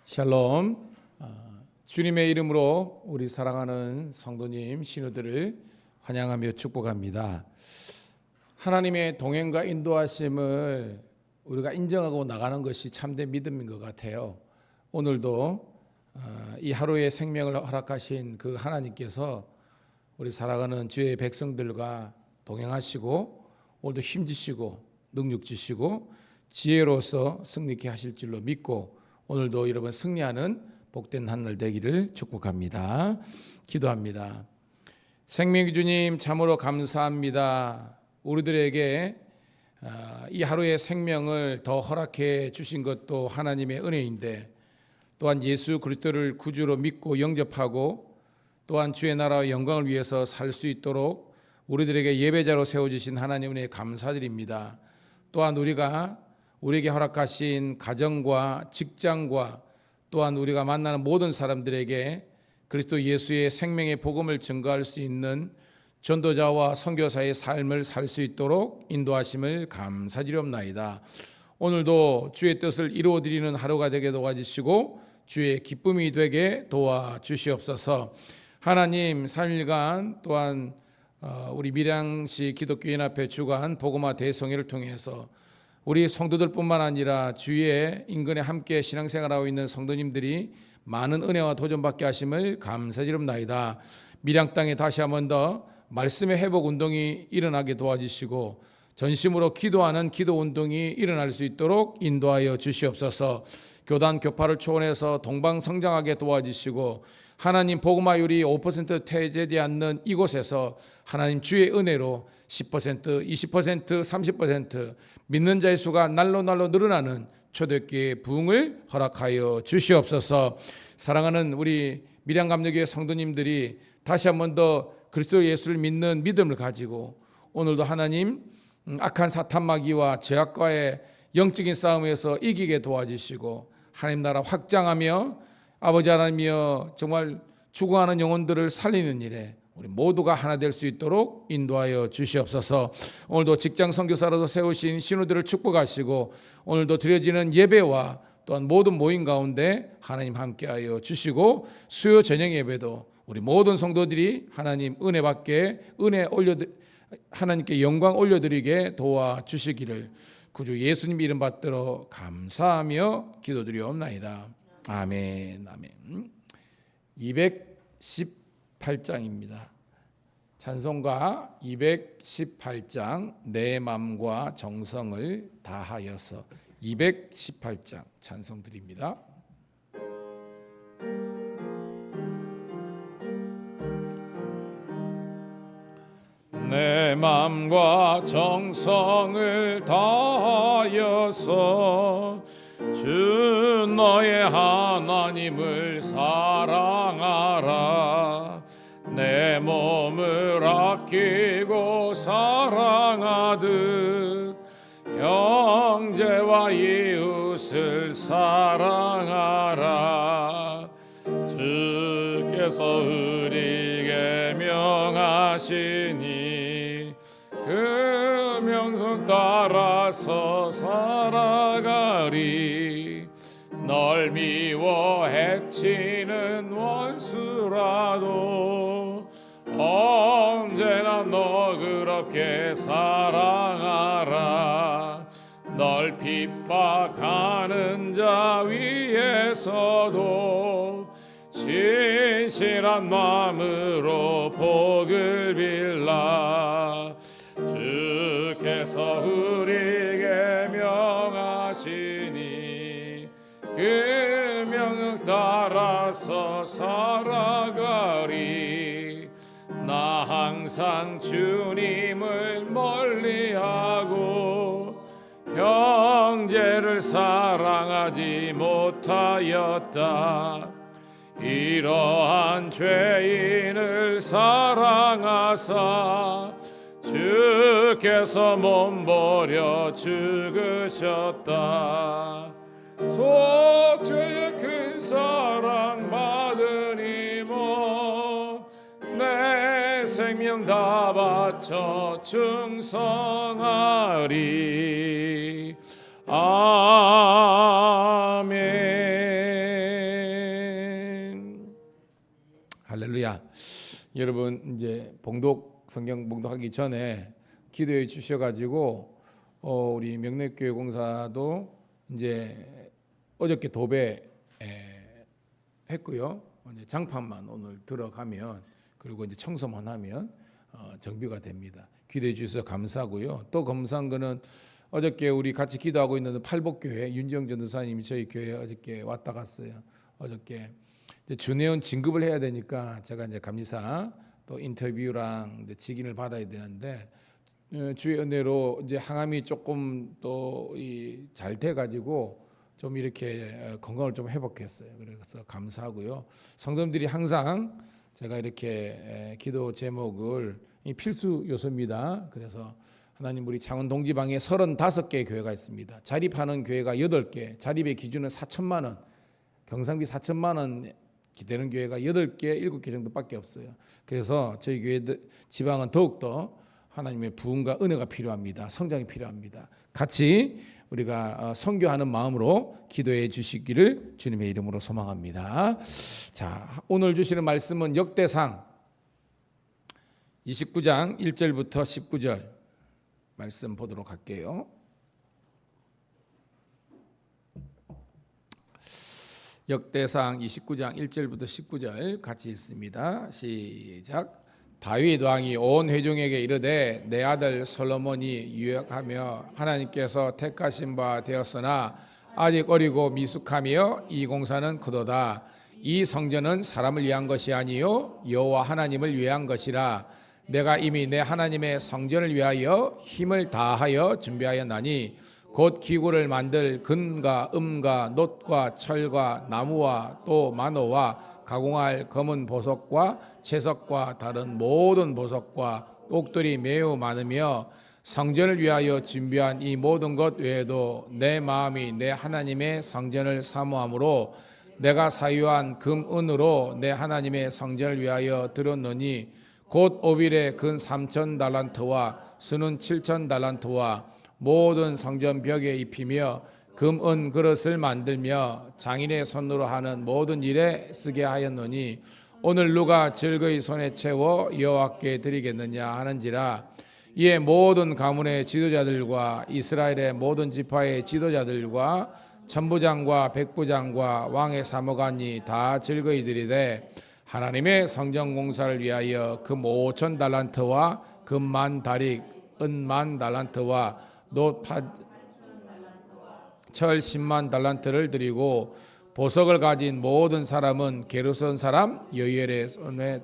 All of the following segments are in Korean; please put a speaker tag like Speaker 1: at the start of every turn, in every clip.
Speaker 1: 샬롬. 주님의 이름으로 우리 사랑하는 성도님, 신우들을 환영하며 축복합니다. 하나님의 동행과 인도하심을 우리가 인정하고 나가는 것이 참된 믿음인 것 같아요. 오늘도 이 하루의 생명을 허락하신 그 하나님께서 우리 살아가는 주의 백성들과 동행하시고 오늘도 힘주시고 능력 주시고 지혜로서 승리케 하실 줄로 믿고 오늘도 여러분 승리하는 복된 한날 되기를 축복합니다. 기도합니다. 생명의 주님, 참으로 감사합니다. 우리들에게 이 하루의 생명을 더 허락해 주신 것도 하나님의 은혜인데, 또한 예수 그리스도를 구주로 믿고 영접하고 또한 주의 나라와 영광을 위해서 살 수 있도록 우리들에게 예배자로 세워주신 하나님 은혜에 감사드립니다. 또한 우리에게 허락하신 가정과 직장과 또한 우리가 만나는 모든 사람들에게 그리스도 예수의 생명의 복음을 증거할 수 있는 전도자와 선교사의 삶을 살 수 있도록 인도하심을 감사드리옵나이다. 오늘도 주의 뜻을 이루어드리는 하루가 되게 도와주시고 주의 기쁨이 되게 도와주시옵소서. 하나님, 3일간 또한 우리 밀양시 기독교연합회 주관 복음화 대성회를 통해서 우리 성도들뿐만 아니라 주의 인근에 함께 신앙생활하고 있는 성도님들이 많은 은혜와 도전받게 하심을 감사드립니다. 밀양 땅에 다시 한번 더 말씀의 회복 운동이 일어나게 도와주시고 전심으로 기도하는 기도 운동이 일어날 수 있도록 인도하여 주시옵소서. 교단 교파를 초월해서 동방성장하게 도와주시고 하나님 복음화율이 5% 퇴제되지 않는 이곳에서 하나님 주의 은혜로 10%, 20%, 30% 믿는 자의 수가 날로 늘어나는 초대교회의 부흥을 허락하여 주시옵소서. 사랑하는 우리 밀양감리교회 성도님들이 다시 한 번 더 그리스도 예수를 믿는 믿음을 가지고 오늘도 하나님 악한 사탄 마귀와 죄악과의 영적인 싸움에서 이기게 도와주시고 하나님 나라 확장하며 아버지 하나님이여 정말 죽어가는 영혼들을 살리는 일에 우리 모두가 하나 될 수 있도록 인도하여 주시옵소서. 오늘도 직장 선교사로서 세우신 신우들을 축복하시고 오늘도 드려지는 예배와 또한 모든 모임 가운데 하나님 함께하여 주시고 수요 저녁 예배도 우리 모든 성도들이 하나님 은혜 받게 하나님께 영광 올려드리게 도와주시기를 구주 예수님 이름 받들어 감사하며 기도드리옵나이다. 아멘. 아멘. 218장입니다. 찬송가 218장 내 맘과 정성을 다하여서 218장 찬송 드립니다. 내 맘과 정성을 다하여서 주 너의 하나님을 사랑하라. 내 몸을 아끼고 사랑하듯 형제와 이웃을 사랑하라. 주께서 우리에게 명하시니 그 명성 따라서 살아가리. 널 미워 해치는 원수라도 언제나 너그럽게 사랑하라. 널 핍박하는 자 위에서도 신실한 마음으로 복을 빌라. 주께서 우리에게 명하시니 그 명을 따라서 살아가리. 나 항상 주님을 멀리하고 형제를 사랑하지 못하였다. 이러한 죄인을 사랑하사 주께서 몸버려 죽으셨다. 속죄의 큰 사랑 받으니모 내 생명 다 바쳐 충성하리. 아멘. 할렐루야. 여러분 이제 성경 봉독하기 전에 기도해 주셔가지고 우리 명례교회 공사도 이제 어저께 도배 했고요. 이제 장판만 오늘 들어가면 그리고 이제 청소만 하면 정비가 됩니다. 기도해 주셔서 감사하고요. 또 감사한 거는 어저께 우리 같이 기도하고 있는 팔복교회 윤정 전도사님이 저희 교회에 어저께 왔다 갔어요. 어저께 이제 주내원 진급을 해야 되니까 제가 이제 감리사 또 인터뷰랑 이제 직인을 받아야 되는데 주의 은혜로 이제 항암이 조금 또 잘 돼가지고 좀 이렇게 건강을 좀 회복했어요. 그래서 감사하고요. 성도님들이 항상 제가 이렇게 기도 제목을 필수 요소입니다. 그래서 하나님 우리 창원 동지방에 35개의 교회가 있습니다. 자립하는 교회가 8개, 자립의 기준은 4천만 원, 경상비 4천만 원 되는 교회가 8개, 7개 정도밖에 없어요. 그래서 저희 교회 지방은 더욱더 하나님의 부흥과 은혜가 필요합니다. 성장이 필요합니다. 같이 우리가 선교하는 마음으로 기도해 주시기를 주님의 이름으로 소망합니다. 자, 오늘 주시는 말씀은 역대상 29장 1절부터 19절 말씀 보도록 할게요. 역대상 29장 1절부터 19절 같이 읽습니다. 시작. 다윗 왕이 온 회중에게 이르되 내 아들 솔로몬이 유력하며 하나님께서 택하신 바 되었으나 아직 어리고 미숙하며 이 공사는 크도다. 이 성전은 사람을 위한 것이 아니요 여호와 하나님을 위한 것이라. 내가 이미 내 하나님의 성전을 위하여 힘을 다하여 준비하였나니 곧 기구를 만들 금과 음과 놋과 철과 나무와 또 만호와 가공할 검은 보석과 채석과 다른 모든 보석과 옥들이 매우 많으며 성전을 위하여 준비한 이 모든 것 외에도 내 마음이 내 하나님의 성전을 사모함으로 내가 사유한 금 은으로 내 하나님의 성전을 위하여 들었노니 곧 오빌의 근 3천 달란트와 수는 7천 달란트와 모든 성전 벽에 입히며 금, 은 그릇을 만들며 장인의 손으로 하는 모든 일에 쓰게 하였노니 오늘 누가 즐거이 손에 채워 여호와께 드리겠느냐 하는지라. 이에 모든 가문의 지도자들과 이스라엘의 모든 지파의 지도자들과 천부장과 백부장과 왕의 사무관이 다 즐거이 드리되 하나님의 성전 공사를 위하여 금 5천 달란트와 금 10,000다릭, 은 10,000달란트와 놋 철 10만 달란트를 드리고 보석을 가진 모든 사람은 게르손 사람 여이엘의 손에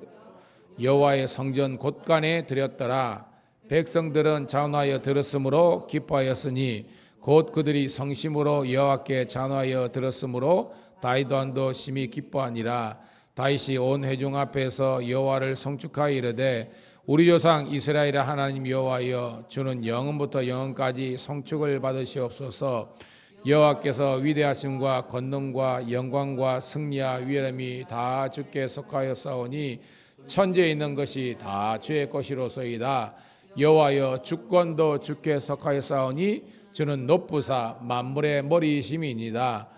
Speaker 1: 여호와의 성전 곳간에 드렸더라. 백성들은 자원하여 들었으므로 기뻐하였으니 곧 그들이 성심으로 여호와께 자원하여 들었으므로 다윗 왕도 심히 기뻐하니라. 다윗이 온 회중 앞에서 여호와를 송축하여 이르되 우리 조상 이스라엘의 하나님 여호와여 주는 영원부터 영원까지 송축을 받으시옵소서. 여호와께서 위대하심과 권능과 영광과 승리와 위엄이 다 주께 속하였사오니 천지에 있는 것이 다 주의 것이로소이다. 여호와여 주권도 주께 속하였사오니 주는 높으사 만물의 머리이심이니이다.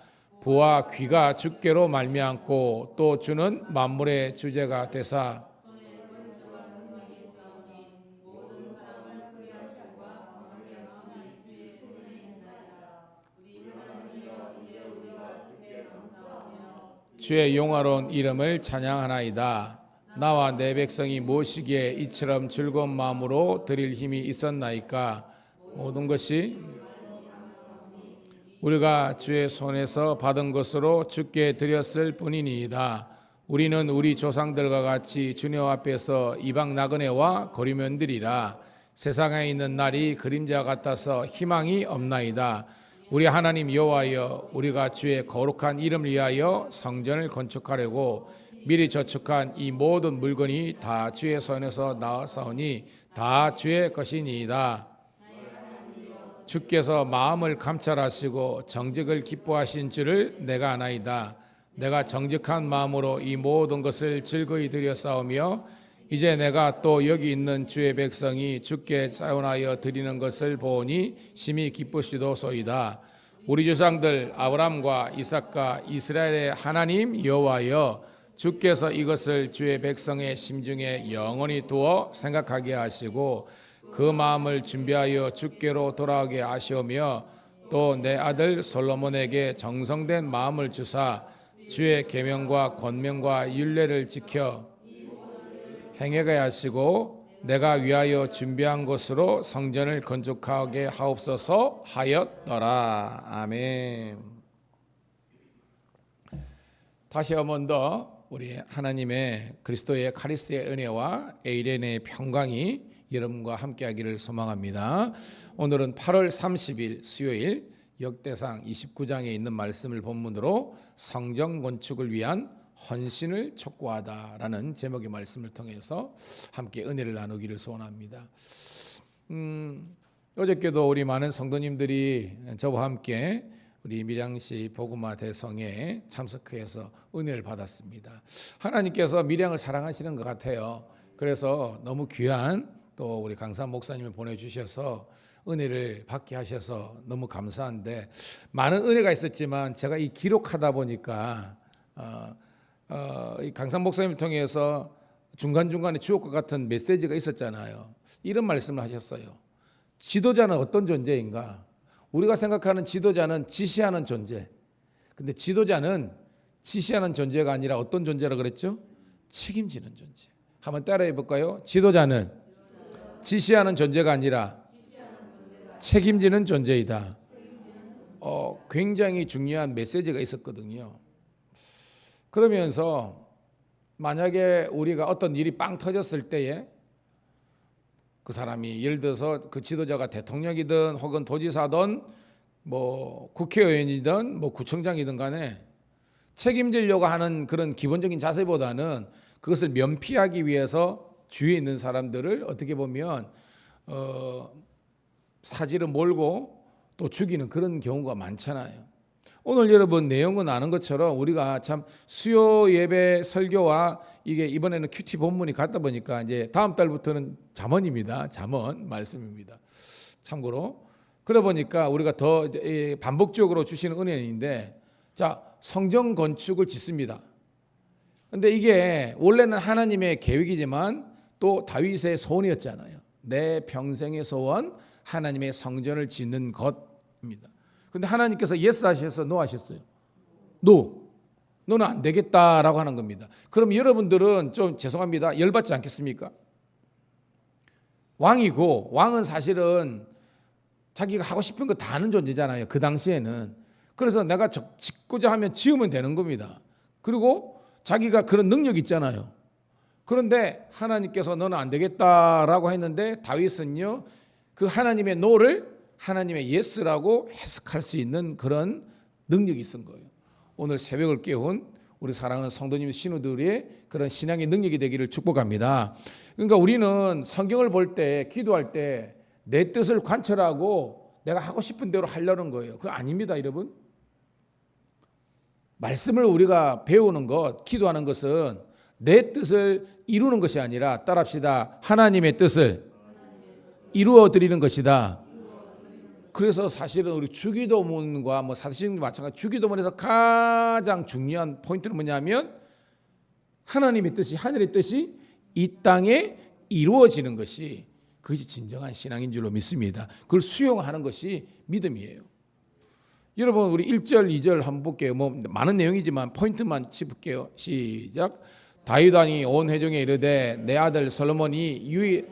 Speaker 1: 부와 귀가 주께로 말미암고 또 주는 만물의 주제가 되사 주의 영화로운 이름을 찬양하나이다. 나와 내 백성이 무엇이기에 이처럼 즐거운 마음으로 드릴 힘이 있었나이까. 모든 것이 우리가 주의 손에서 받은 것으로 주께 드렸을 뿐이니이다. 우리는 우리 조상들과 같이 주님 앞에서 이방 나그네와 거류면들이라. 세상에 있는 날이 그림자 같아서 희망이 없나이다. 우리 하나님 여호와여 우리가 주의 거룩한 이름을 위하여 성전을 건축하려고 미리 저축한 이 모든 물건이 다 주의 손에서 나왔사오니 다 주의 것이니이다. 주께서 마음을 감찰하시고 정직을 기뻐하신 줄을 내가 아나이다. 내가 정직한 마음으로 이 모든 것을 즐거이 드렸사오며 이제 내가 또 여기 있는 주의 백성이 주께 자원하여 드리는 것을 보니 심히 기쁘시도소이다. 우리 조상들 아브람과 이삭과 이스라엘의 하나님 여호와여 주께서 이것을 주의 백성의 심중에 영원히 두어 생각하게 하시고 그 마음을 준비하여 주께로 돌아오게 하시오며 또 내 아들 솔로몬에게 정성된 마음을 주사 주의 계명과 권명과 율례를 지켜 행하게 하시고 내가 위하여 준비한 곳으로 성전을 건축하게 하옵소서 하였더라. 아멘. 다시 한 번 더 우리 하나님의 그리스도의 카리스의 은혜와 에이렌의 평강이 여러분과 함께하기를 소망합니다. 오늘은 8월 30일 수요일 역대상 29장에 있는 말씀을 본문으로 성전 건축을 위한 헌신을 촉구하다라는 제목의 말씀을 통해서 함께 은혜를 나누기를 소원합니다. 어저께도 우리 많은 성도님들이 저와 함께 우리 밀양시 복음화 대성에 참석해서 은혜를 받았습니다. 하나님께서 밀양을 사랑하시는 것 같아요. 그래서 너무 귀한 또 우리 강산 목사님을 보내주셔서 은혜를 받게 하셔서 너무 감사한데 많은 은혜가 있었지만 제가 이 기록하다 보니까 이 강산 목사님을 통해서 중간중간에 주옥과 같은 메시지가 있었잖아요. 이런 말씀을 하셨어요. 지도자는 어떤 존재인가? 우리가 생각하는 지도자는 지시하는 존재. 근데 지도자는 지시하는 존재가 아니라 어떤 존재라고 그랬죠? 책임지는 존재. 한번 따라해 볼까요? 지도자는 지시하는 존재가 아니라 책임지는 존재이다. 굉장히 중요한 메시지가 있었거든요. 그러면서 만약에 우리가 어떤 일이 빵 터졌을 때에 그 사람이 예를 들어서 그 지도자가 대통령이든 혹은 도지사든 뭐 국회의원이든 뭐 구청장이든 간에 책임지려고 하는 그런 기본적인 자세보다는 그것을 면피하기 위해서 주위에 있는 사람들을 어떻게 보면 사지를 몰고 또 죽이는 그런 경우가 많잖아요. 오늘 여러분 내용은 아는 것처럼 우리가 참 수요 예배 설교와 이게 이번에는 큐티 본문이 같다 보니까 이제 다음 달부터는 잠언입니다. 잠언 말씀입니다. 참고로 그러 보니까 우리가 더 반복적으로 주시는 은혜인데 자 성전 건축을 짓습니다. 근데 이게 원래는 하나님의 계획이지만 또 다윗의 소원이었잖아요. 내 평생의 소원 하나님의 성전을 짓는 것입니다. 근데 하나님께서 예스 하셔서 노 하셨어요. 너는 안 되겠다라고 하는 겁니다. 그럼 여러분들은 좀 죄송합니다. 열받지 않겠습니까? 왕이고 왕은 사실은 자기가 하고 싶은 거 다 하는 존재잖아요. 그 당시에는. 그래서 내가 짓고자 하면 지으면 되는 겁니다. 그리고 자기가 그런 능력이 있잖아요. 그런데 하나님께서 너는 안 되겠다라고 했는데 다윗은요. 그 하나님의 노를 하나님의 예스라고 해석할 수 있는 그런 능력이 있은 거예요. 오늘 새벽을 깨운 우리 사랑하는 성도님 신우들의 그런 신앙의 능력이 되기를 축복합니다. 그러니까 우리는 성경을 볼 때 기도할 때 내 뜻을 관철하고 내가 하고 싶은 대로 하려는 거예요. 그거 아닙니다, 여러분. 말씀을 우리가 배우는 것, 기도하는 것은 내 뜻을 이루는 것이 아니라 따라합시다. 하나님의 뜻을 이루어 드리는 것이다. 그래서 사실은 우리 주기도문과 뭐 사도신경도 마찬가지 주기도문에서 가장 중요한 포인트는 뭐냐면 하나님의 뜻이 하늘의 뜻이 이 땅에 이루어지는 것이 그것이 진정한 신앙인 줄로 믿습니다. 그걸 수용하는 것이 믿음이에요. 여러분 우리 1절 2절 한번 볼게요. 뭐 많은 내용이지만 포인트만 짚을게요. 시작. 다윗 왕이 온 회중에 이르되 내 아들 솔로몬이 유이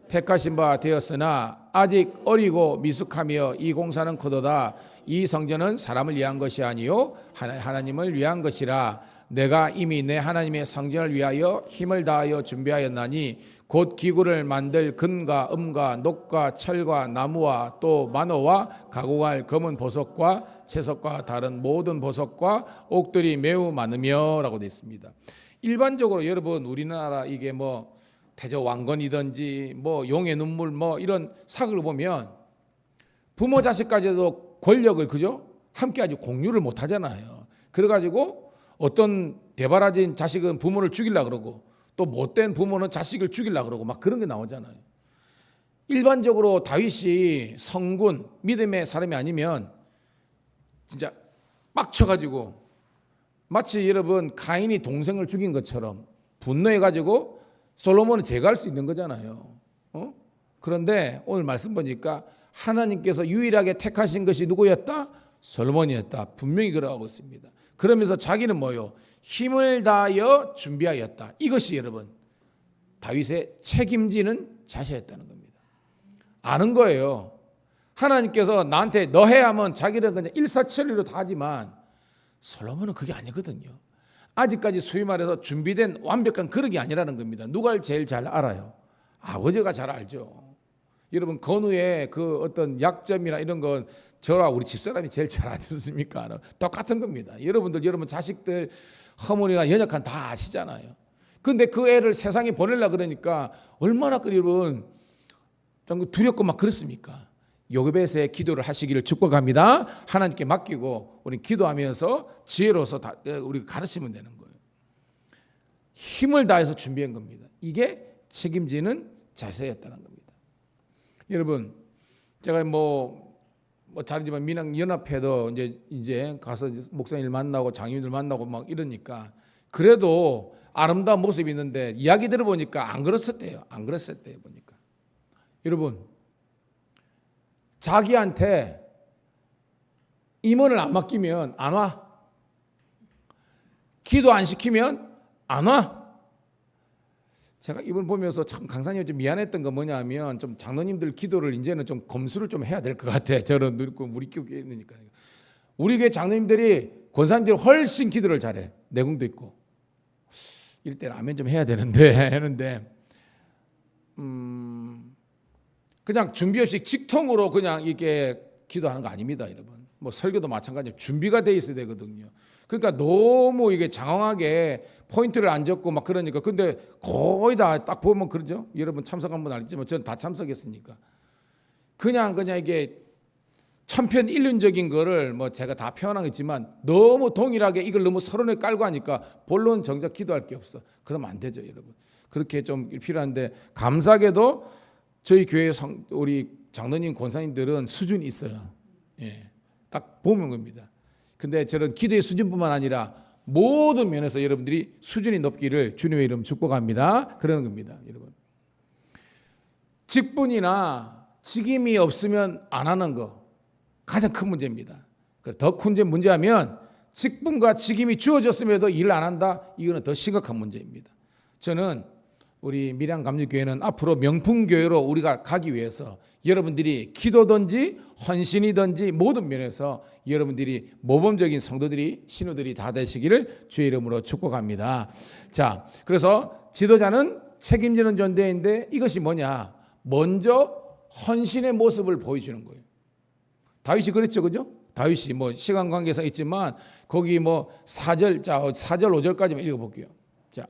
Speaker 1: 택하신 바 되었으나 아직 어리고 미숙하며 이 공사는 크도다. 이 성전은 사람을 위한 것이 아니요 하나님을 위한 것이라. 내가 이미 내 하나님의 성전을 위하여 힘을 다하여 준비하였나니 곧 기구를 만들 금과 음과 녹과 철과 나무와 또 만호와 가공할 검은 보석과 채석과 다른 모든 보석과 옥들이 매우 많으며 라고 되어 있습니다. 일반적으로 여러분 우리나라 이게 뭐 태조 왕건이든지 뭐 용의 눈물 뭐 이런 사극을 보면 부모 자식까지도 권력을 그죠? 함께 아주 공유를 못 하잖아요. 그래가지고 어떤 대바라진 자식은 부모를 죽이려고 그러고 또 못된 부모는 자식을 죽이려고 그러고 막 그런 게 나오잖아요. 일반적으로 다윗이 성군 믿음의 사람이 아니면 진짜 빡쳐가지고 마치 여러분 가인이 동생을 죽인 것처럼 분노해가지고 솔로몬은 제거할 수 있는 거잖아요. 그런데 오늘 말씀 보니까 하나님께서 유일하게 택하신 것이 누구였다? 솔로몬이었다. 분명히 그러고 있습니다. 그러면서 자기는 뭐요? 힘을 다하여 준비하였다. 이것이 여러분 다윗의 책임지는 자세였다는 겁니다. 아는 거예요. 하나님께서 나한테 너 해야 하면 자기는 그냥 일사천리로 다 하지만 솔로몬은 그게 아니거든요. 아직까지 소위 말해서 준비된 완벽한 그릇이 아니라는 겁니다. 누가 제일 잘 알아요? 아버지가 잘 알죠. 여러분 건우의 그 어떤 약점이나 이런 건 저와 우리 집사람이 제일 잘 알지 않습니까? 똑같은 겁니다. 여러분 자식들 허물이나 연약한 다 아시잖아요. 근데 그 애를 세상에 보내려 그러니까 얼마나 여러분 두렵고 막 그렇습니까? 요게벳의 기도를 하시기를 축복합니다. 하나님께 맡기고 우리 기도하면서 지혜로서 우리 가르치면 되는 거예요. 힘을 다해서 준비한 겁니다. 이게 책임지는 자세였다는 겁니다. 여러분 제가 뭐 잘이지만 민학연합회도 이제 가서 목사님들 만나고 장님들 만나고 막 이러니까 그래도 아름다운 모습이 있는데 이야기 들어보니까 안 그랬었대요. 안 그랬었대요 보니까. 여러분 자기한테 임원을 안 맡기면 안 와. 기도 안 시키면 안 와. 제가 이번 보면서 참 강사님 좀 미안했던 건 뭐냐면 좀 장로님들 기도를 이제는 좀 검수를 좀 해야 될 것 같아. 저는 우리 교회에 있으니까. 우리 교회 장로님들이 권사님들이 훨씬 기도를 잘해. 내공도 있고. 이럴 때는 아멘 좀 해야 되는데 했는데 그냥 준비 없이 직통으로 그냥 이렇게 기도하는 거 아닙니다, 여러분. 뭐 설교도 마찬가지로 준비가 돼 있어야 되거든요. 그러니까 너무 이게 장황하게 포인트를 안 적고 막 그러니까 근데 거의 다 딱 보면 그러죠. 여러분 참석한 분 알겠지만 저는 다 참석했으니까 그냥 이게 천편일률적인 거를 뭐 제가 다 표현하겠지만 너무 동일하게 이걸 너무 서론에 깔고 하니까 본론 정작 기도할 게 없어. 그러면 안 되죠, 여러분. 그렇게 좀 필요한데 감사하게도 저희 교회 우리 장로님 권사님들은 수준이 있어요. 예, 딱 보면 겁니다. 근데 저는 기도의 수준뿐만 아니라 모든 면에서 여러분들이 수준이 높기를 주님의 이름 축복합니다. 그러는 겁니다, 여러분. 직분이나 직임이 없으면 안 하는 거 가장 큰 문제입니다. 더 큰 문제하면 직분과 직임이 주어졌음에도 일을 안 한다. 이거는 더 심각한 문제입니다. 저는 우리 밀양감리교회는 앞으로 명품교회로 우리가 가기 위해서 여러분들이 기도든지 헌신이든지 모든 면에서 여러분들이 모범적인 성도들이 신우들이 다 되시기를 주의 이름으로 축복합니다. 자, 그래서 지도자는 책임지는 존재인데 이것이 뭐냐? 먼저 헌신의 모습을 보여주는 거예요. 다윗이 그랬죠, 그죠? 다윗이 뭐 시간 관계상 있지만 거기 뭐 4절 5절까지만 읽어볼게요. 자,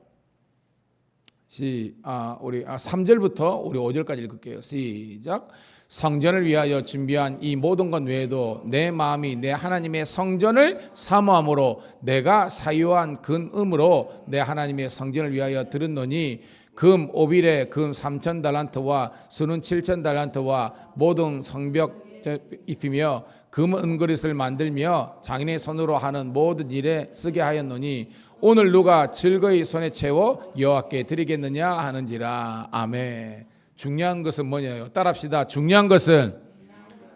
Speaker 1: 우리 3절부터 우리 5절까지 읽을게요. 시작. 성전을 위하여 준비한 이 모든 것 외에도 내 마음이 내 하나님의 성전을 사모함으로 내가 사유한 근음으로 내 하나님의 성전을 위하여 들었노니 금 5빌에 금 3,000달란트와 수는 7,000달란트와 모든 성벽 입히며 금 은그릇을 만들며 장인의 손으로 하는 모든 일에 쓰게 하였노니 오늘 누가 즐거이 손에 채워 여호와께 드리겠느냐 하는지라. 아멘. 중요한 것은 뭐냐요? 따라합시다. 중요한 것은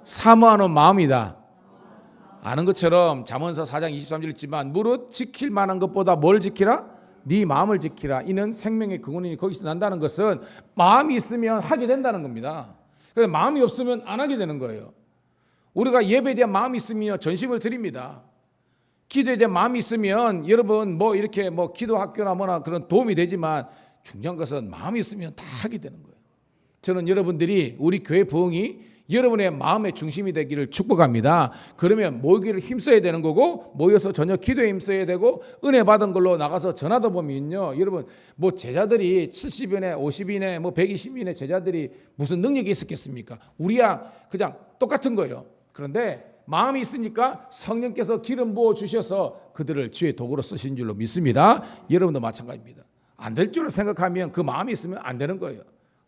Speaker 1: 사모하는 마음이다. 아는 것처럼 잠언서 4장 23절 있지만 무릇 지킬 만한 것보다 뭘 지키라? 네 마음을 지키라. 이는 생명의 근원이니 거기서 난다는 것은 마음이 있으면 하게 된다는 겁니다. 그래서 마음이 없으면 안 하게 되는 거예요. 우리가 예배에 대한 마음이 있으면 전심을 드립니다. 기도에 대한 마음이 있으면 여러분 뭐 이렇게 뭐 기도 학교나 뭐나 그런 도움이 되지만 중요한 것은 마음이 있으면 다 하게 되는 거예요. 저는 여러분들이 우리 교회 부흥이 여러분의 마음의 중심이 되기를 축복합니다. 그러면 모이기를 힘써야 되는 거고 모여서 저녁 기도에 힘써야 되고 은혜 받은 걸로 나가서 전하다 보면요. 여러분 뭐 제자들이 70인에 50인에 뭐 120인의 제자들이 무슨 능력이 있었겠습니까? 우리야 그냥 똑같은 거예요. 그런데 마음이 있으니까 성령께서 기름 부어 주셔서 그들을 주의 도구로 쓰신 줄로 믿습니다. 여러분도 마찬가지입니다. 안 될 줄로 생각하면 그 마음이 있으면 안 되는 거예요.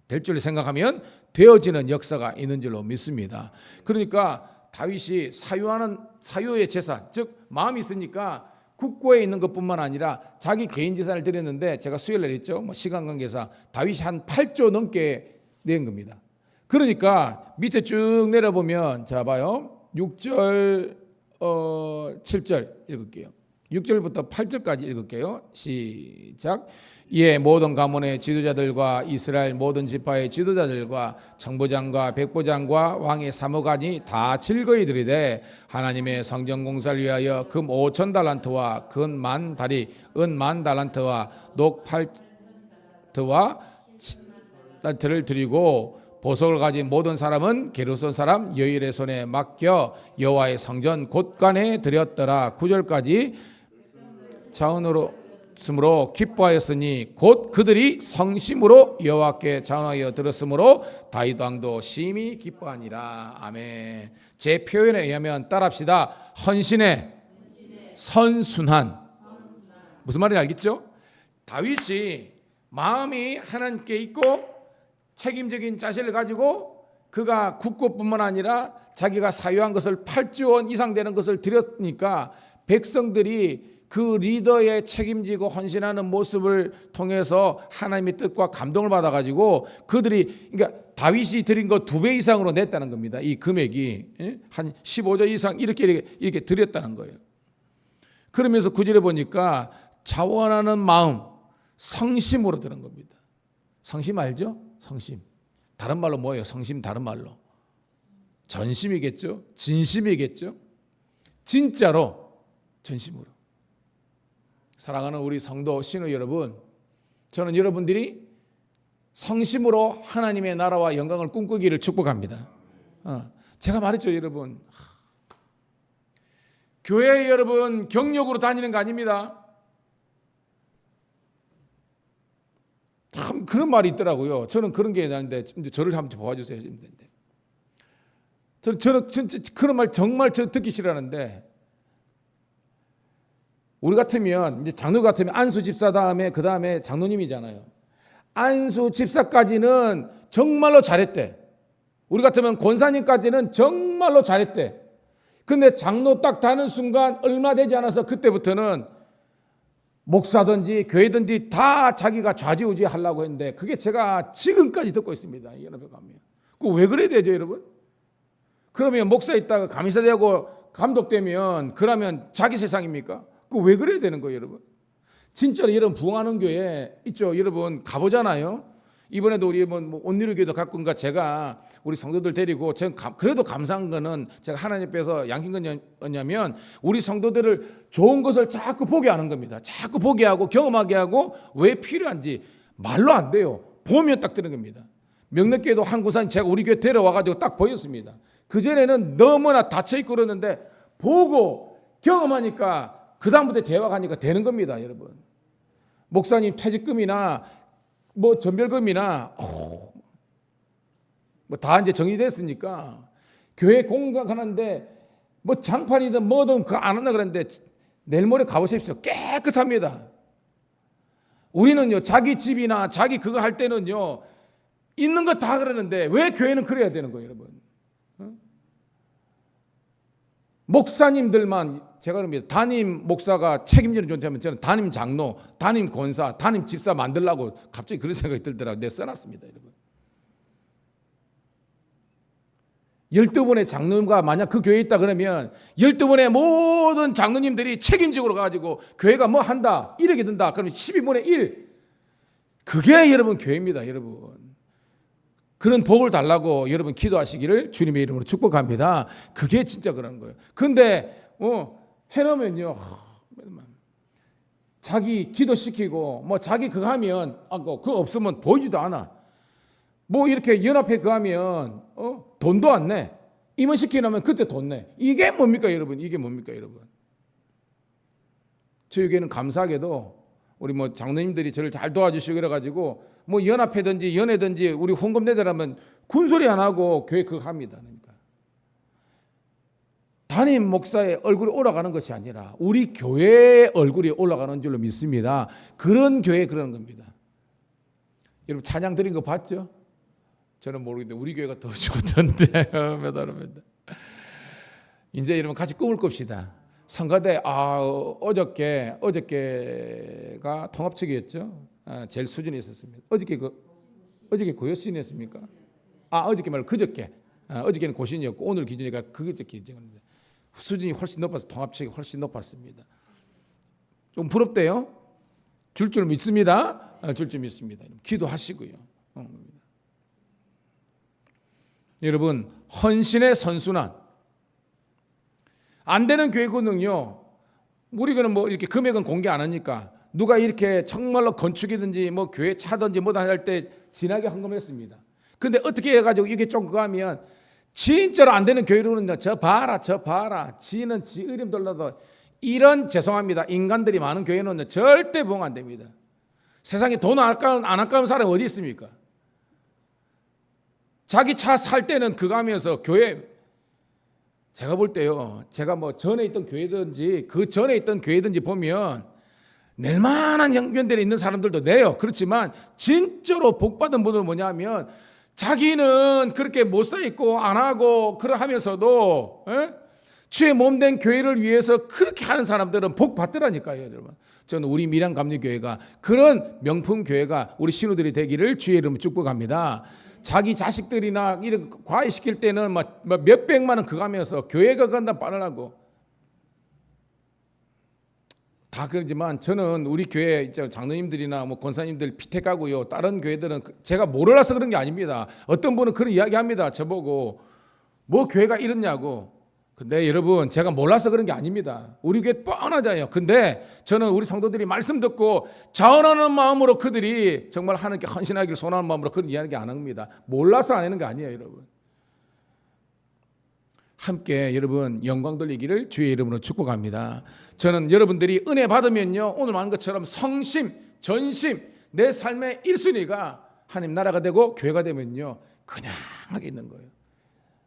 Speaker 1: 될 줄로 생각하면 되어지는 역사가 있는 줄로 믿습니다. 그러니까 다윗이 사유의 재산, 즉 마음이 있으니까 국고에 있는 것뿐만 아니라 자기 개인 재산을 드렸는데 제가 수요일 날 했죠. 뭐 시간 관계상 다윗이 한 8조 넘게 낸 겁니다. 그러니까 밑에 쭉 내려보면 자 봐요. 6절 7절 읽을게요. 6절부터 8절까지 읽을게요. 시작. 이에 모든 가문의 지도자들과 이스라엘 모든 지파의 지도자들과 정보장과 백보장과 왕의 사무관이 다 즐거이 들이되 하나님의 성전 공사를 위하여 금 5천 달란트와 금 만 다리 은 만 달란트와 녹 8트와 달란트를 드리고 보석을 가진 모든 사람은 게르손 사람 여일의 손에 맡겨 여호와의 성전 곳간에 드렸더라. 9절까지 자원으로 으로 기뻐하였으니 곧 그들이 성심으로 여호와께 자원하여 들었으므로 다윗 왕도 심히 기뻐하니라. 아멘. 제 표현에 의하면 따라합시다. 헌신의 선순환. 무슨 말인지 알겠죠? 다윗이 마음이 하나님께 있고 책임적인 자세를 가지고 그가 국고뿐만 아니라 자기가 사유한 것을 8조 원 이상 되는 것을 드렸으니까 백성들이 그 리더의 책임지고 헌신하는 모습을 통해서 하나님의 뜻과 감동을 받아가지고 그들이 그러니까 다윗이 드린 거 2배 이상으로 냈다는 겁니다. 이 금액이 한 15조 이상 이렇게 드렸다는 거예요. 그러면서 9절에 보니까 자원하는 마음 성심으로 드는 겁니다. 성심 알죠? 성심. 다른 말로 뭐예요? 성심 다른 말로 전심이겠죠? 진심이겠죠? 진짜로 전심으로. 사랑하는 우리 성도 신우 여러분, 저는 여러분들이 성심으로 하나님의 나라와 영광을 꿈꾸기를 축복합니다. 제가 말했죠, 여러분. 교회 여러분 경력으로 다니는 거 아닙니다. 참 그런 말이 있더라고요. 저는 그런 게 나는데 저를 한번 봐주세요. 저는 진짜 그런 말 정말 저 듣기 싫어하는데. 우리 같으면 이제 장로 같으면 안수 집사 다음에 그 다음에 장로님이잖아요. 안수 집사까지는 정말로 잘했대. 우리 같으면 권사님까지는 정말로 잘했대. 근데 장로 딱 다는 순간 얼마 되지 않아서 그때부터는 목사든지 교회든지 다 자기가 좌지우지 하려고 했는데 그게 제가 지금까지 듣고 있습니다. 연합회 가면. 그거 왜 그래야 되죠, 여러분? 그러면 목사 있다가 감리사 되고 감독되면 그러면 자기 세상입니까? 그 왜 그래야 되는 거예요, 여러분? 진짜로 여러분 부흥하는 교회 있죠, 여러분 가보잖아요. 이번에도 우리 뭐 온누리교회도 가끔가 제가 우리 성도들 데리고 제가 그래도 감사한 거는 제가 하나님 앞에서 양긴 건 뭐냐면 우리 성도들을 좋은 것을 자꾸 보게 하는 겁니다. 자꾸 보게 하고 경험하게 하고 왜 필요한지 말로 안 돼요. 보면 딱 되는 겁니다. 명락교회도 한 구산 제가 우리 교회 데려와가지고 딱 보였습니다. 그전에는 너무나 닫혀있고 그러는데 보고 경험하니까 그 다음부터 대화하니까 되는 겁니다, 여러분. 목사님 퇴직금이나 뭐 전별금이나 뭐 다 이제 정리됐으니까 교회 공각하는데 뭐 장판이든 뭐든 그거 안 한다 그랬는데 내일 모레 가보십시오. 깨끗합니다. 우리는요 자기 집이나 자기 그거 할 때는요 있는 거 다 그러는데 왜 교회는 그래야 되는 거예요, 여러분? 목사님들만 제가 그럽니다. 담임 목사가 책임지는 존재하면 저는 담임 장로, 담임 권사, 담임 집사 만들려고 갑자기 그런 생각이 들더라고요. 내가 써놨습니다, 여러분. 12분의 장로님과 만약 그 교회에 있다 그러면 12분의 모든 장로님들이 책임지고 가지고 교회가 뭐 한다, 이렇게 된다. 그러면 12분의 1. 그게 여러분 교회입니다, 여러분. 그런 복을 달라고 여러분 기도하시기를 주님의 이름으로 축복합니다. 그게 진짜 그런 거예요. 근데 해놓으면요 자기 기도시키고 뭐 자기 그거 하면 그거 없으면 보이지도 않아. 뭐 이렇게 연합회 그거 하면 돈도 안 내. 임원시키려면 그때 돈 내. 이게 뭡니까 여러분? 이게 뭡니까 여러분? 저에게는 감사하게도 우리 뭐 장로님들이 저를 잘 도와주시고 그래가지고 뭐 연합회든지 연회든지 우리 혼검대들하면 군소리 안 하고 교회 그거 합니다. 그러니까 담임 목사의 얼굴이 올라가는 것이 아니라 우리 교회의 얼굴이 올라가는 줄로 믿습니다. 그런 교회 그러는 겁니다. 여러분 찬양 드린 거 봤죠? 저는 모르겠는데 우리 교회가 더 좋던데. 이제 여러분 같이 꿈을 꿉시다. 성가대 어저께가 통합측이었죠. 제일 수준이 있었습니다. 어저께 고여신이었습니까? 어저께 말고 그저께. 어저께는 고신이었고 오늘 기준이니까 그저께 기준인데 수준이 훨씬 높아서 통합측이 훨씬 높았습니다. 좀 부럽대요. 줄 믿습니다. 줄 믿습니다. 기도하시고요. 여러분, 헌신의 선순환. 안 되는 교회거든요. 우리는 뭐 이렇게 금액은 공개 안 하니까 누가 이렇게 정말로 건축이든지 뭐 교회 차든지 뭐다 할 때 진하게 헌금했습니다. 근데 어떻게 해가지고 이게 좀 그거 하면 진짜로 안 되는 교회로는 저 봐라 지는 지 이름 돌려도 이런 죄송합니다. 인간들이 많은 교회는 절대 부흥 안 됩니다. 세상에 돈 안 아까운 사람이 어디 있습니까? 자기 차 살 때는 그거 하면서 교회 제가 볼 때요. 제가 뭐 전에 있던 교회든지 그 전에 있던 교회든지 보면 낼 만한 형편들이 있는 사람들도 내요. 그렇지만 진짜로 복 받은 분은 뭐냐면 자기는 그렇게 못 사 있고 안 하고 그러하면서도 주의 몸된 교회를 위해서 그렇게 하는 사람들은 복 받더라니까요, 여러분. 저는 우리 밀양 감리교회가 그런 명품 교회가 우리 신우들이 되기를 주의 이름으로 축복합니다. 자기 자식들이나 이런 과외시킬 때는 막 몇백만 원 그거 하면서 교회가 간다 빠르라고 다 그러지만 저는 우리 교회 장로님들이나 뭐 권사님들 피택하고요. 다른 교회들은 제가 몰라서 그런 게 아닙니다. 어떤 분은 그런 이야기합니다. 저보고 뭐 교회가 이렇냐고. 근데 여러분 제가 몰라서 그런 게 아닙니다. 우리 교회 뻔하잖아요. 근데 저는 우리 성도들이 말씀 듣고 자원하는 마음으로 그들이 정말 하나님께 헌신하기를 소원하는 마음으로 그런 이야기 안 합니다. 몰라서 안 하는 게 아니에요, 여러분. 함께 여러분 영광 돌리기를 주의 이름으로 축복합니다. 저는 여러분들이 은혜 받으면요 오늘 말한 것처럼 성심, 전심, 내 삶의 1순위가 하나님 나라가 되고 교회가 되면요 그냥 하게 있는 거예요.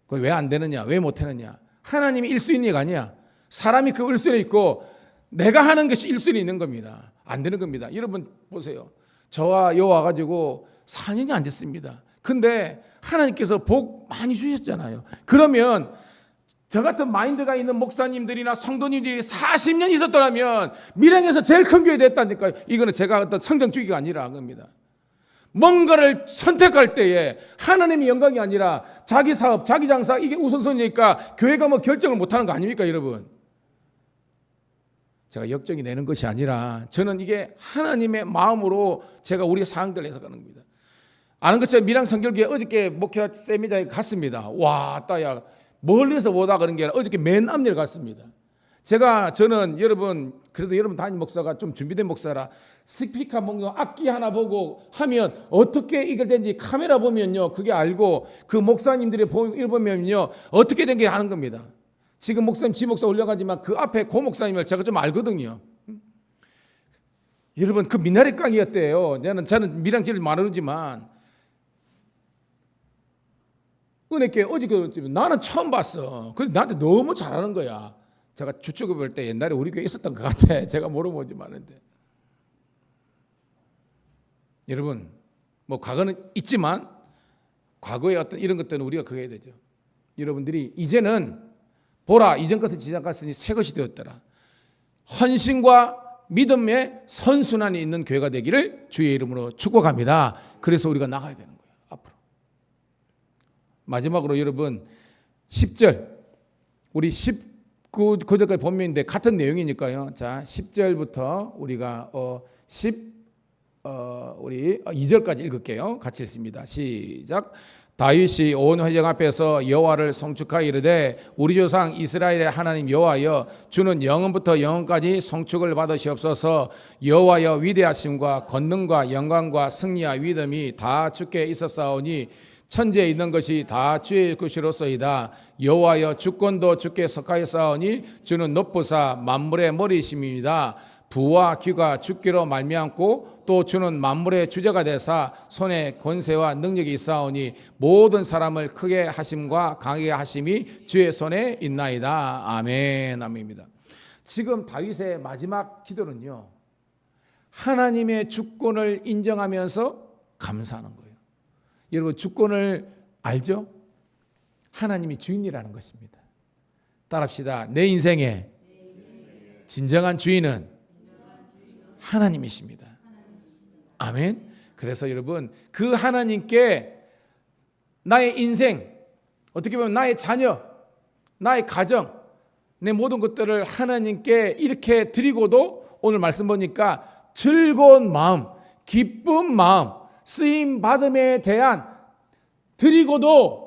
Speaker 1: 그게 왜 안 되느냐, 왜 못하느냐? 하나님이 1순위가 아니야. 사람이 그 1순위 있고 내가 하는 것이 1순위 있는 겁니다. 안 되는 겁니다. 여러분 보세요. 저와 여 와가지고 4년이 안 됐습니다. 근데 하나님께서 복 많이 주셨잖아요. 그러면 저 같은 마인드가 있는 목사님들이나 성도님들이 40년 있었더라면 밀양에서 제일 큰 교회 됐다니까요. 이거는 제가 어떤 성경주의가 아니라 겁니다. 뭔가를 선택할 때에 하나님의 영광이 아니라 자기 사업, 자기 장사 이게 우선순위니까 교회가 뭐 결정을 못하는 거 아닙니까, 여러분? 제가 역정이 내는 것이 아니라 저는 이게 하나님의 마음으로 제가 우리 사항들을 해석하는 겁니다. 아는 것처럼 밀양 성결교회 어저께 목회 세미나에 갔습니다. 와, 따야 멀리서 보다 그런 게 아니라 어저께 맨 앞일 갔습니다. 저는 여러분 그래도 여러분 담임 목사가 좀 준비된 목사라 스피커 먹는 악기 하나 보고 하면 어떻게 이걸 된지 카메라 보면요 그게 알고 그 목사님들이 보면요 어떻게 된 게 하는 겁니다. 지금 목사님 지 목사 올려가지만 그 앞에 고 목사님을 제가 좀 알거든요. 여러분 그 미나리 깡이었대요. 저는 밀양지를 말하지만 은혜교회 어저께 나는 처음 봤어. 근데 나한테 너무 잘하는 거야. 제가 주축을 볼 때 옛날에 우리 교회에 있었던 것 같아. 제가 모르지만 여러분 뭐 과거는 있지만 과거의 어떤 이런 것들은 우리가 그거 해야 되죠. 여러분들이 이제는 보라 이전 것은 지나갔으니 새 것이 되었더라. 헌신과 믿음의 선순환이 있는 교회가 되기를 주의 이름으로 축복합니다. 그래서 우리가 나가야 되는 거예요. 앞으로. 마지막으로 여러분 10절 우리 19절까지 본문인데 같은 내용이니까요. 자 10절부터 우리가 우리 2절까지 읽을게요. 같이 읽습니다. 시작. 다윗이 온 회중 앞에서 여호와를 송축하여 이르되 우리 조상 이스라엘의 하나님 여호와여 주는 영원부터 영원까지 송축을 받으시옵소서. 여호와여 위대하심과 권능과 영광과 승리와 위엄이 다 주께 있었사오니 천지에 있는 것이 다 주의 것이로소이다. 여호와여 주권도 주께 속하였사오니 주는 높으사 만물의 머리이심입니다. 부와 귀가 주께로 말미암고 또 주는 만물의 주제가 되사 손에 권세와 능력이 있사오니 모든 사람을 크게 하심과 강하게 하심이 주의 손에 있나이다. 아멘. 아멘입니다. 지금 다윗의 마지막 기도는요 하나님의 주권을 인정하면서 감사하는 거예요. 여러분 주권을 알죠? 하나님이 주인이라는 것입니다. 따라합시다. 내 인생에 진정한 주인은 하나님이십니다. 아멘. 그래서 여러분, 그 하나님께 나의 인생, 어떻게 보면 나의 자녀, 나의 가정, 내 모든 것들을 하나님께 이렇게 드리고도 오늘 말씀 보니까 즐거운 마음, 기쁜 마음, 쓰임 받음에 대한 드리고도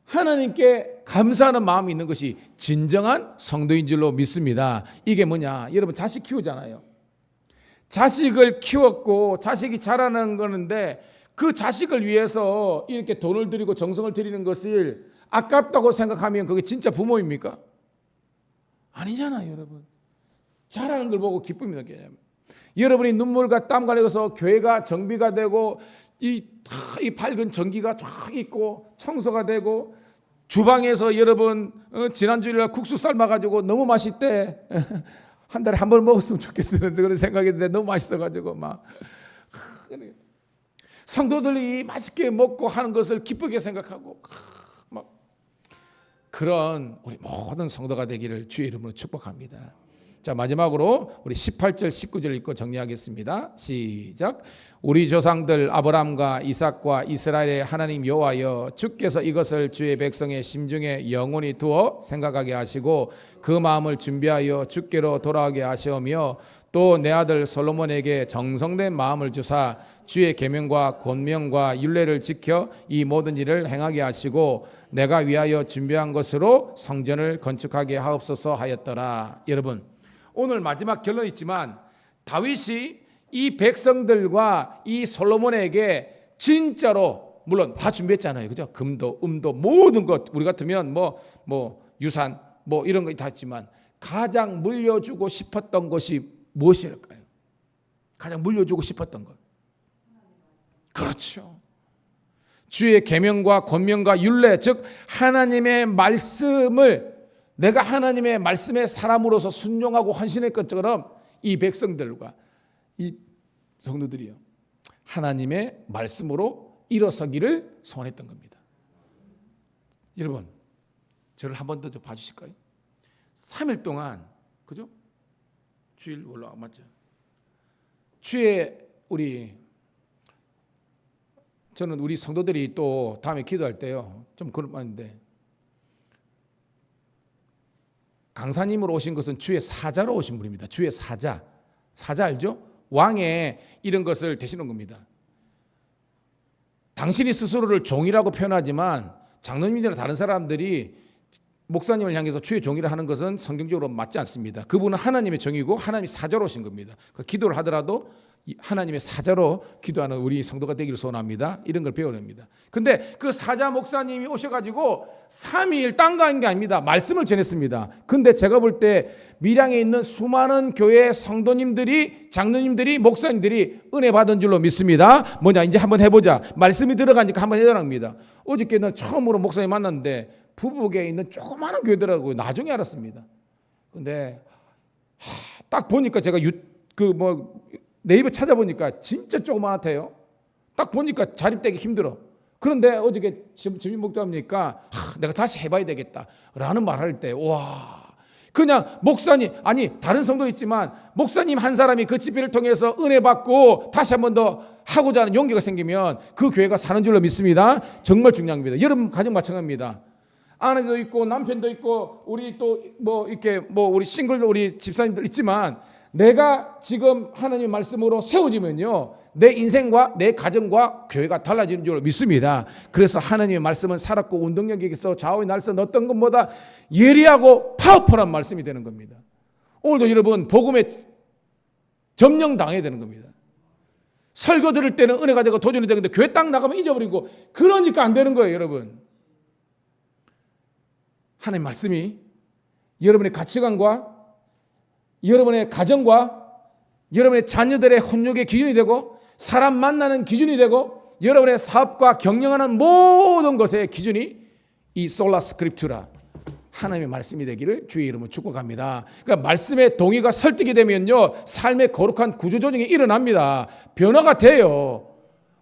Speaker 1: 하나님께 감사하는 마음이 있는 것이 진정한 성도인 줄로 믿습니다. 이게 뭐냐? 여러분, 자식 키우잖아요. 자식을 키웠고 자식이 자라는 거는데 그 자식을 위해서 이렇게 돈을 들이고 정성을 들이는 것을 아깝다고 생각하면 그게 진짜 부모입니까? 아니잖아요, 여러분. 자라는 걸 보고 기쁨이 느껴져요. 여러분이 눈물과 땀 갈려서 교회가 정비가 되고 이 밝은 전기가 쫙 있고 청소가 되고 주방에서 여러분 지난주에 국수 삶아가지고 너무 맛있대. 한 달에 한 번 먹었으면 좋겠어요. 그런 생각했는데 너무 맛있어가지고 막 성도들이 맛있게 먹고 하는 것을 기쁘게 생각하고 막 그런 우리 모든 성도가 되기를 주의 이름으로 축복합니다. 자, 마지막으로 우리 18절 19절 읽고 정리하겠습니다. 시작. 우리 조상들 아브라함과 이삭과 이스라엘의 하나님 여호와여, 주께서 이것을 주의 백성의 심중에 영원히 두어 생각하게 하시고 그 마음을 준비하여 주께로 돌아오게 하시오며 또 내 아들 솔로몬에게 정성된 마음을 주사 주의 계명과 권명과 율례를 지켜 이 모든 일을 행하게 하시고 내가 위하여 준비한 것으로 성전을 건축하게 하옵소서 하였더라. 여러분, 오늘 마지막 결론이 있지만 다윗이 이 백성들과 이 솔로몬에게 진짜로 물론 다 준비했잖아요. 그죠? 금도 음도 모든 것 우리 같으면 뭐 유산 뭐 이런 거 다 했지만 가장 물려주고 싶었던 것이 무엇일까요? 가장 물려주고 싶었던 것. 그렇죠. 주의 계명과 권명과 율례, 즉 하나님의 말씀을 내가 하나님의 말씀에 사람으로서 순종하고 헌신할 것처럼 이 백성들과 이 성도들이요, 하나님의 말씀으로 일어서기를 소원했던 겁니다. 여러분, 저를 한 번 더 좀 봐주실까요? 3일 동안, 그죠? 주일 올라와 맞죠? 주에 저는 우리 성도들이 또 다음에 기도할 때요, 좀 그런 말인데, 강사님으로 오신 것은 주의 사자로 오신 분입니다. 주의 사자. 사자 알죠? 왕의 이런 것을 대신한 겁니다. 당신이 스스로를 종이라고 표현하지만 장로님이나 다른 사람들이 목사님을 향해서 주의 종이라 하는 것은 성경적으로 맞지 않습니다. 그분은 하나님의 종이고 하나님이 사자로 오신 겁니다. 기도를 하더라도 하나님의 사자로 기도하는 우리 성도가 되기를 소원합니다. 이런 걸 배워야 합니다. 근데 그 사자 목사님이 오셔가지고 3일 딴 거 한 게 아닙니다. 말씀을 전했습니다. 근데 제가 볼 때 밀양에 있는 수많은 교회 성도님들이, 장로님들이, 목사님들이 은혜 받은 줄로 믿습니다. 뭐냐, 이제 한번 해보자. 말씀이 들어가니까 한번 해달랍니다. 어저께는 처음으로 목사님 만났는데 부부계에 있는 조그마한 교회더라고요. 나중에 알았습니다. 근데 딱 보니까 제가 네이버 찾아보니까 진짜 조그마한테요. 딱 보니까 자립되기 힘들어. 그런데 어저께 주민 목사님이니까 내가 다시 해봐야 되겠다라는 말할 때, 와, 그냥 목사님, 아니 다른 성도 있지만 목사님 한 사람이 그 집회를 통해서 은혜 받고 다시 한 번 더 하고자 하는 용기가 생기면 그 교회가 사는 줄로 믿습니다. 정말 중요합니다. 여러분 가정 마찬가지입니다. 아내도 있고 남편도 있고 우리 또 우리 싱글 우리 집사님들 있지만 내가 지금 하나님의 말씀으로 세워지면요, 내 인생과 내 가정과 교회가 달라지는 줄 믿습니다. 그래서 하나님의 말씀은 살았고 운동력이 있어 좌우의 날선 어떤 것보다 예리하고 파워풀한 말씀이 되는 겁니다. 오늘도 여러분 복음에 점령당해야 되는 겁니다. 설교 들을 때는 은혜가 되고 도전이 되는데 교회 딱 나가면 잊어버리고 그러니까 안 되는 거예요. 여러분, 하나님의 말씀이 여러분의 가치관과 여러분의 가정과 여러분의 자녀들의 훈육의 기준이 되고 사람 만나는 기준이 되고 여러분의 사업과 경영하는 모든 것의 기준이 이 솔라 스크립투라 하나님의 말씀이 되기를 주의 이름으로 축복합니다. 그러니까 말씀의 동의가 설득이 되면요, 삶의 거룩한 구조조정이 일어납니다. 변화가 돼요.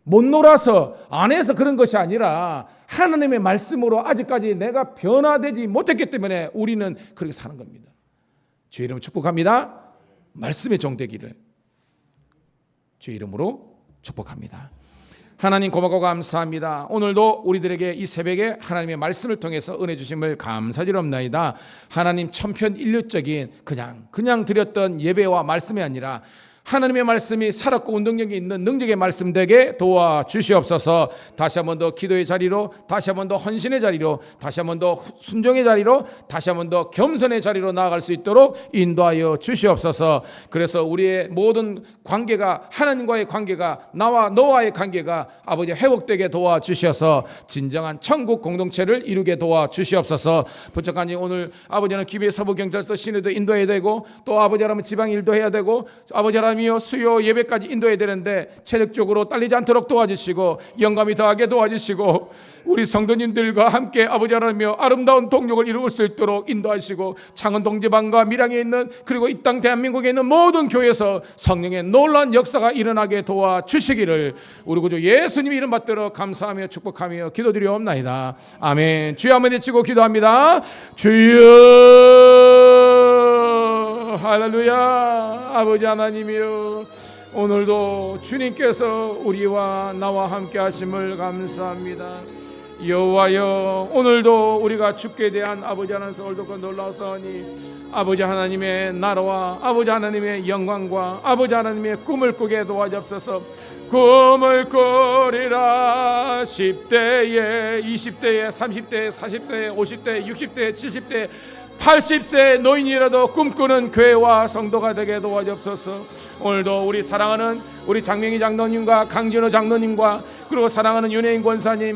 Speaker 1: 못 놀아서 안 해서 그런 것이 아니라 하나님의 말씀으로 아직까지 내가 변화되지 못했기 때문에 우리는 그렇게 사는 겁니다. 주의 이름으로 축복합니다. 말씀의 종되기를 주의 이름으로 축복합니다. 하나님 고맙고 감사합니다. 오늘도 우리들에게 이 새벽에 하나님의 말씀을 통해서 은혜 주심을 감사드리옵나이다. 하나님 천편일률적인 그냥 드렸던 예배와 말씀이 아니라 하나님의 말씀이 살았고 운동력이 있는 능력의 말씀 되게 도와주시옵소서. 다시 한 번 더 기도의 자리로, 다시 한 번 더 헌신의 자리로, 다시 한 번 더 순종의 자리로, 다시 한 번 더 겸손의 자리로 나아갈 수 있도록 인도하여 주시옵소서. 그래서 우리의 모든 관계가, 하나님과의 관계가, 나와 너와의 관계가 아버지 회복되게 도와주셔서 진정한 천국 공동체를 이루게 도와주시옵소서. 부족하니 오늘 아버지는 기비 서부 경찰서 신뢰도 인도해야 되고, 또 아버지 하나님 지방 일도 해야 되고, 아버지 하나님이여 수요 예배까지 인도해야 되는데 체력적으로 딸리지 않도록 도와주시고 영감이 더하게 도와주시고 우리 성도님들과 함께 아버지 하나님이여 아름다운 동력을 이룰 수 있도록 인도하시고 창원 동지방과 밀양에 있는 그리고 이 땅 대한민국에 있는 모든 교회에서 성령의 놀라운 역사가 일어나게 도와주시기를 우리 구주 예수님의 이름 받들어 감사하며 축복하며 기도드리옵나이다. 아멘. 주여 한번 외치고 기도합니다. 주여 할렐루야. 아버지 하나님이여 오늘도 주님께서 우리와 나와 함께 하심을 감사합니다. 여호와여 오늘도 우리가 주께 대한 아버지 하나님 서울도가 놀라우사오니 아버지 하나님의 나라와 아버지 하나님의 영광과 아버지 하나님의 꿈을 꾸게 도와주옵소서. 꿈을 꾸리라. 10대에 20대에 30대에 40대에 50대에 60대에 70대에 80세 노인이라도 꿈꾸는 교회와 성도가 되게 도와주옵소서. 오늘도 우리 사랑하는 우리 장명희 장로님과 강진호 장로님과 그리고 사랑하는 윤혜인 권사님